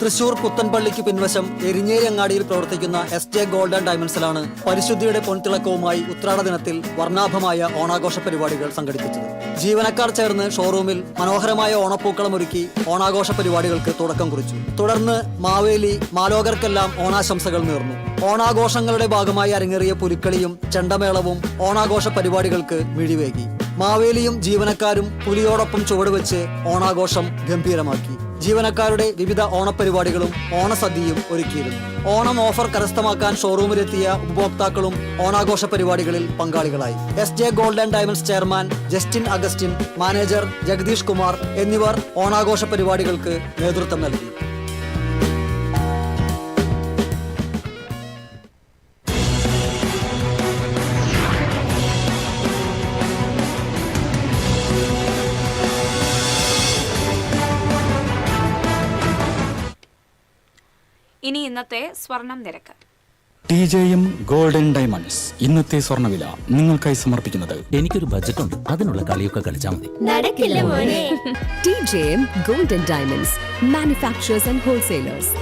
തൃശൂർ പുത്തൻപള്ളിക്ക് പിൻവശം എരിഞ്ഞേരി അങ്ങാടിയിൽ പ്രവർത്തിക്കുന്ന SJ ഗോൾഡ് ആൻഡ് ഡയമണ്ട്സിലാണ് പരിശുദ്ധിയുടെ പൊൻതിളക്കവുമായി ഉത്രാട ദിനത്തിൽ വർണ്ണാഭമായ ഓണാഘോഷ പരിപാടികൾ സംഘടിപ്പിച്ചത്. ജീവനക്കാർ ചേർന്ന് ഷോറൂമിൽ മനോഹരമായ ഓണപ്പൂക്കളം ഒരുക്കി ഓണാഘോഷ പരിപാടികൾക്ക് തുടക്കം കുറിച്ചു. തുടർന്ന് മാവേലി മാലോകർക്കെല്ലാം ഓണാശംസകൾ നേർന്നു. ഓണാഘോഷങ്ങളുടെ ഭാഗമായി അരങ്ങേറിയ പുലിക്കളിയും ചെണ്ടമേളവും ഓണാഘോഷ പരിപാടികൾക്ക് മിഴിവേകി. മാവേലിയും ജീവനക്കാരും പുലിയോടൊപ്പം ചുവടുവെച്ച് ഓണാഘോഷം ഗംഭീരമാക്കി. ജീവനക്കാരുടെ വിവിധ ഓണപരിപാടികളും ഓണസദ്യയും ഒരുക്കിയിരുന്നു. ഓണം ഓഫർ കരസ്ഥമാക്കാൻ ഷോറൂമിലെത്തിയ ഉപഭോക്താക്കളും ഓണാഘോഷ പരിപാടികളിൽ പങ്കാളികളായി. SJ gold and diamonds chairman Justin Augustine, manager Jagadeesh Kumar എന്നിവർ ഓണാഘോഷ പരിപാടികൾക്ക് നേതൃത്വം നൽകി. ഇനി ഇന്നത്തെ സ്വർണം നിരക്ക്. TJM ഗോൾഡൻ ഡയമണ്ട്സ് ഇന്നത്തെ സ്വർണ്ണവില നിങ്ങൾക്കായി സമർപ്പിക്കുന്നത്. എനിക്കൊരു ബജറ്റ് ഉണ്ട്, അതിനുള്ള കളിയൊക്കെ കളിച്ചാൽ മതി. നടക്കില്ല മോനെ. TJM golden diamonds manufacturers and wholesalers,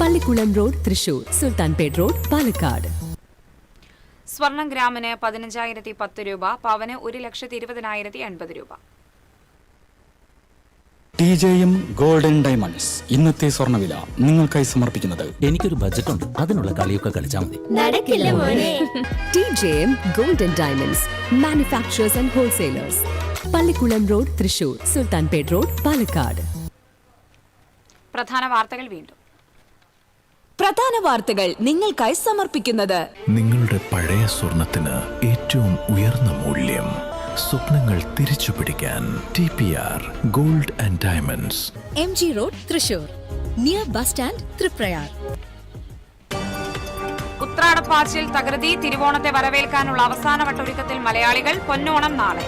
Pallikkulam road, Thrissur, Sultanpet road, Palakkad. സ്വർണം ഗ്രാമിന് 15,010 രൂപ, പവന് 1,20,20,80 രൂപ. TJM ഗോൾഡൻ ഡയമണ്ട്സ് ഇന്നത്തെ സ്വർണ്ണവില നിങ്ങൾക്കായി സമർപ്പിക്കുന്നത് എനിക്കൊരു ബജറ്റുണ്ട്, അതിനുള്ള കളിയൊക്കെ കളിച്ചാൽ മതി. നടക്കില്ല മോനെ. TJM golden diamonds manufacturers and wholesalers, Pallikkulam road, Thrissur, Sultanpet road, Palakkad. പ്രധാന വാർത്തകൾ വീണ്ടും. പ്രധാന വാർത്തകൾ നിങ്ങൾക്കായി സമർപ്പിക്കുന്നത് നിങ്ങളുടെ പഴയ സ്വർണത്തിന് ഏറ്റവും ഉയർന്ന മൂല്യം. സ്വപ്നങ്ങൾ തിരിച്ചുപിടിക്കാൻ TPR gold and diamonds, MG road, Thrissur, near bus stand, Triprayar. ഉത്രാടപ്പാച്ചിൽ തകൃതി. തിരുവോണത്തെ വരവേൽക്കാനുള്ള അവസാനവട്ട ഒരുക്കത്തിൽ മലയാളികൾ. പൊന്നോണം നാളെ.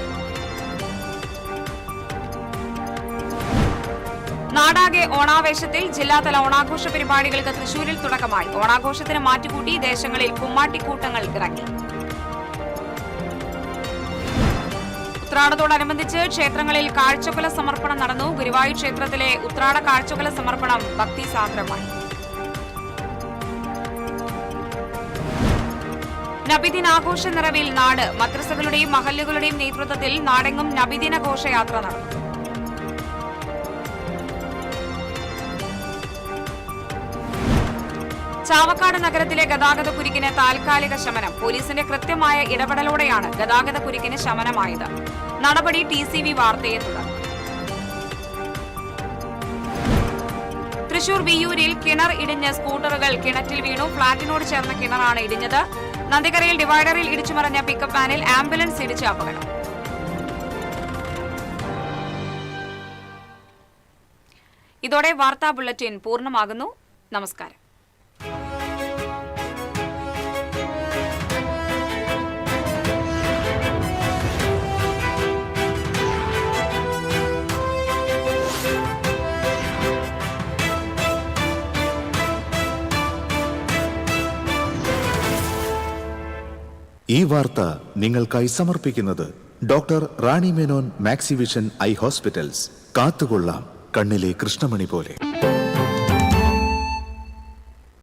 നാടാകെ ഓണാവേശത്തിൽ. ജില്ലാതല ഓണാഘോഷ പരിപാടികൾക്ക് തൃശൂരിൽ തുടക്കമായി. ഓണാഘോഷത്തിന് മാറ്റുകൂട്ടി ദേശങ്ങളിൽ കുമ്മാട്ടിക്കൂട്ടങ്ങൾ ഇറങ്ങി. ഉത്രാടത്തോടനുബന്ധിച്ച് ക്ഷേത്രങ്ങളിൽ കാഴ്ചകുല സമർപ്പണം നടന്നു. ഗുരുവായൂർ ക്ഷേത്രത്തിലെ ഉത്രാട കാഴ്ചകുല സമർപ്പണം ഭക്തിസാന്ദ്രമായി. നബിദിനാഘോഷ നിറവിൽ നാട്. മദ്രസകളുടെയും മഹല്ലുകളുടെയും നേതൃത്വത്തിൽ നാടെങ്ങും നബിദിന ഘോഷയാത്ര നടന്നു. ചാവക്കാട് നഗരത്തിലെ ഗതാഗത കുരുക്കിന് താൽക്കാലിക ശമനം. പോലീസിന്റെ കൃത്യമായ ഇടപെടലോടെയാണ് ഗതാഗത കുരുക്കിന് ശമനമായത്. നടപടി TCV വാർത്തയെ തുടർന്നു. തൃശൂർ വിയ്യൂരിൽ കിണർ ഇടിഞ്ഞ് സ്കൂട്ടറുകൾ കിണറ്റിൽ വീണു. ഫ്ളാറ്റിനോട് ചേർന്ന കിണറാണ് ഇടിഞ്ഞത്. നന്ദിക്കരയിൽ ഡിവൈഡറിൽ ഇടിച്ചുമറിഞ്ഞ പിക്കപ്പ് വാനിൽ ആംബുലൻസ് ഇടിച്ച അപകടം. ഇതോടെ വാർത്താ ബുള്ളറ്റിൻ പൂർണ്ണമാകുന്നു. നമസ്കാരം. ഈ വാർത്ത നിങ്ങൾക്കായി സമർപ്പിക്കുന്നത് doctor Rani Menon Maxivision I hospitals. കാത്തുകൊള്ളാം കണ്ണിലെ കൃഷ്ണമണി പോലെ.